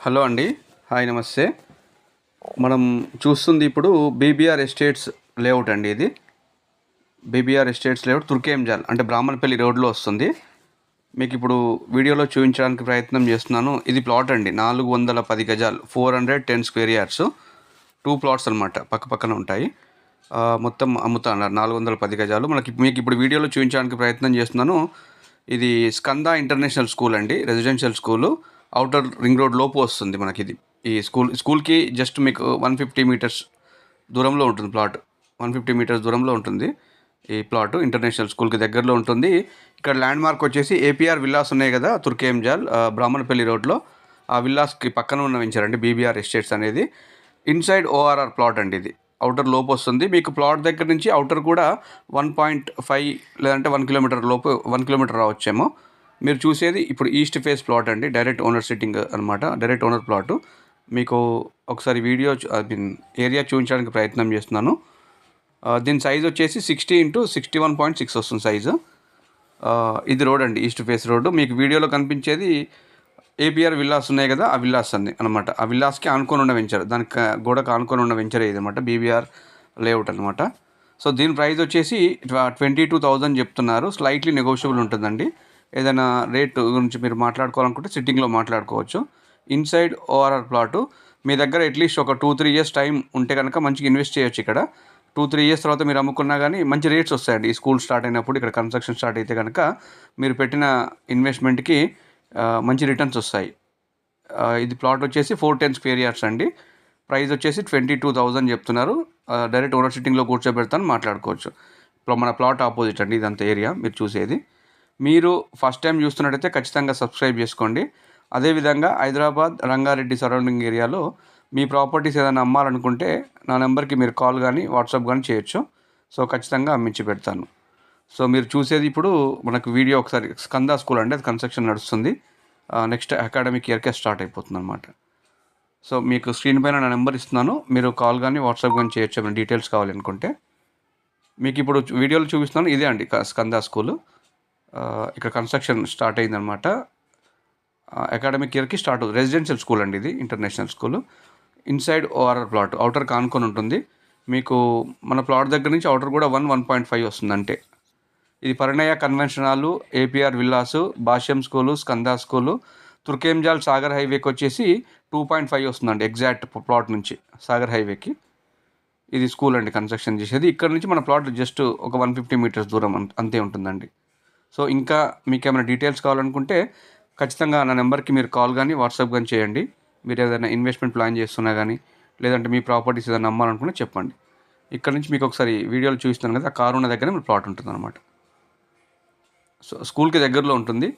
Hello అండి. Hi నమస్తే. మనం చూస్తుంది ఇప్పుడు బీబీఆర్ ఎస్టేట్స్ లేఅవుట్ అండి. ఇది బీబీఆర్ ఎస్టేట్స్ లేఅవుట్ తుర్కేంజాల్ అంటే బ్రాహ్మణపల్లి రోడ్లో వస్తుంది. మీకు ఇప్పుడు వీడియోలో చూపించడానికి ప్రయత్నం చేస్తున్నాను. ఇది ప్లాట్ అండి, 410 గజాలు, 410 స్క్వేర్ యార్డ్స్, 2 ప్లాట్స్ అనమాట, పక్క పక్కన ఉంటాయి. మొత్తం అమ్ముతా అన్నారు 410 గజాలు. మీకు ఇప్పుడు వీడియోలో చూపించడానికి ప్రయత్నం చేస్తున్నాను. ఇది స్కంద ఇంటర్నేషనల్ స్కూల్ అండి, residential school. Outer ring road లోపు వస్తుంది మనకి ఇది. ఈ స్కూల్కి జస్ట్ మీకు 150 మీటర్స్ దూరంలో ఉంటుంది ప్లాట్. 150 మీటర్స్ దూరంలో ఉంటుంది ఈ ప్లాట్. ఇంటర్నేషనల్ స్కూల్కి దగ్గరలో ఉంటుంది. ఇక్కడ ల్యాండ్ మార్క్ వచ్చేసి ఏపీఆర్ విల్లాస్ ఉన్నాయి కదా, తుర్కేంజాల్ బ్రాహ్మణపల్లి రోడ్లో. ఆ విల్లాస్కి పక్కన ఉన్న వెంచర్ అండి బీబీఆర్ ఎస్టేట్స్ అనేది. ఇన్సైడ్ ఓఆర్ఆర్ ప్లాట్ అండి ఇది. అవుటర్ లోపు వస్తుంది మీకు. ప్లాట్ దగ్గర నుంచి అవుటర్ కూడా 1.5 లేదంటే 1 కిలోమీటర్ లోపు, 1 కిలోమీటర్ రావచ్చేమో. మీరు చూసేది ఇప్పుడు ఈస్ట్ ఫేస్ ప్లాట్ అండి, డైరెక్ట్ ఓనర్ సిట్టింగ్ అనమాట, డైరెక్ట్ ఓనర్ ప్లాటు. మీకు ఒకసారి వీడియో ఏరియా చూపించడానికి ప్రయత్నం చేస్తున్నాను. దీని సైజ్ వచ్చేసి 60x61.6 వస్తుంది సైజు. ఇది రోడ్ అండి, ఈస్ట్ ఫేస్ రోడ్డు. మీకు వీడియోలో కనిపించేది ఏపీఆర్ విల్లాస్ ఉన్నాయి కదా, ఆ విల్లాస్ అన్ని అనమాట. ఆ విల్లాస్కి ఆనుకొని ఉన్న వెంచర్, దానికి గోడకు ఆనుకొని ఉన్న వెంచర్ ఇది అనమాట, బీబీఆర్ లేఅవుట్ అనమాట. సో దీని ప్రైస్ వచ్చేసి 22,000 చెప్తున్నారు. స్లైట్లీ నెగోషియబుల్ ఉంటుందండి. ఏదైనా రేట్ గురించి మీరు మాట్లాడుకోవాలనుకుంటే సిట్టింగ్లో మాట్లాడుకోవచ్చు. Inside ORR plot. మీ దగ్గర అట్లీస్ట్ ఒక 2-3 ఇయర్స్ టైం ఉంటే కనుక మంచిగా ఇన్వెస్ట్ చేయొచ్చు ఇక్కడ. 2-3 ఇయర్స్ తర్వాత మీరు అమ్ముకున్నా కానీ మంచి రేట్స్ వస్తాయండి. ఈ స్కూల్ స్టార్ట్ అయినప్పుడు, ఇక్కడ కన్స్ట్రక్షన్ స్టార్ట్ అయితే కనుక మీరు పెట్టిన ఇన్వెస్ట్మెంట్కి మంచి రిటర్న్స్ వస్తాయి. ఇది ప్లాట్ వచ్చేసి 410 స్క్వేర్ యార్డ్స్ అండి. ప్రైస్ వచ్చేసి 22,000 చెప్తున్నారు. డైరెక్ట్ ఓనర్ సిట్టింగ్లో కూర్చోబెడతాను, మాట్లాడుకోవచ్చు. ఇప్పుడు మన ప్లాట్ ఆపోజిట్ అండి ఇదంతా ఏరియా మీరు చూసేది. మీరు ఫస్ట్ టైం చూస్తున్నట్టయితే ఖచ్చితంగా సబ్స్క్రైబ్ చేసుకోండి. అదేవిధంగా హైదరాబాద్, రంగారెడ్డి సరౌండింగ్ ఏరియాలో మీ ప్రాపర్టీస్ ఏదైనా అమ్మాలనుకుంటే నా నెంబర్కి మీరు కాల్ కానీ వాట్సాప్ కానీ చేయొచ్చు. సో ఖచ్చితంగా అమ్మించి పెడతాను. సో మీరు చూసేది ఇప్పుడు మనకు వీడియో ఒకసారి స్కంద స్కూల్ అండి, అది కన్స్ట్రక్షన్ నడుస్తుంది. నెక్స్ట్ అకాడమిక్ ఇయర్కే స్టార్ట్ అయిపోతుంది అనమాట. సో మీకు స్క్రీన్ పైన నా నెంబర్ ఇస్తున్నాను, మీరు కాల్ కానీ వాట్సాప్ కానీ చేయొచ్చు ఏమైనా డీటెయిల్స్ కావాలనుకుంటే. మీకు ఇప్పుడు వీడియోలో చూపిస్తున్నాను, ఇదే అండి స్కంద స్కూలు. ఇక్కడ కన్స్ట్రక్షన్ స్టార్ట్ అయిందనమాట. అకాడమిక్ ఇయర్కి స్టార్ట్ అవుతుంది. రెసిడెన్షియల్ స్కూల్ అండి ఇది, international school. Inside ORR plot, outer కానుకొని ఉంటుంది. మీకు మన ప్లాట్ దగ్గర నుంచి అవుటర్ కూడా 1.5 వస్తుంది అంటే. ఇది పరిణయ కన్వెన్షన్ హాలు, ఏపీఆర్ విల్లాసు, భాష్యం స్కూలు, స్కంద స్కూలు. తుర్కేంజాల్ సాగర్ హైవేకి వచ్చేసి 2.5 వస్తుందండి ఎగ్జాక్ట్ ప్లాట్ నుంచి సాగర్ హైవేకి. ఇది స్కూల్ అండి కన్స్ట్రక్షన్ చేసేది. ఇక్కడ నుంచి మన ప్లాట్ జస్ట్ ఒక 150 మీటర్స్ దూరం అంతే ఉంటుందండి. సో ఇంకా మీకు ఏమైనా డీటెయిల్స్ కావాలనుకుంటే ఖచ్చితంగా నా నెంబర్కి మీరు కాల్ కానీ వాట్సాప్ కానీ చేయండి. మీరు ఏదైనా ఇన్వెస్ట్మెంట్ ప్లాన్ చేస్తున్నా కానీ, లేదంటే మీ ప్రాపర్టీస్ ఏదైనా అమ్మాలనుకుంటే చెప్పండి. ఇక్కడ నుంచి మీకు ఒకసారి వీడియోలు చూపిస్తాను కదా, ఆ కారు ఉన్న దగ్గర మీ ప్లాట్ ఉంటుంది అనమాట. సో స్కూల్కి దగ్గరలో ఉంటుంది.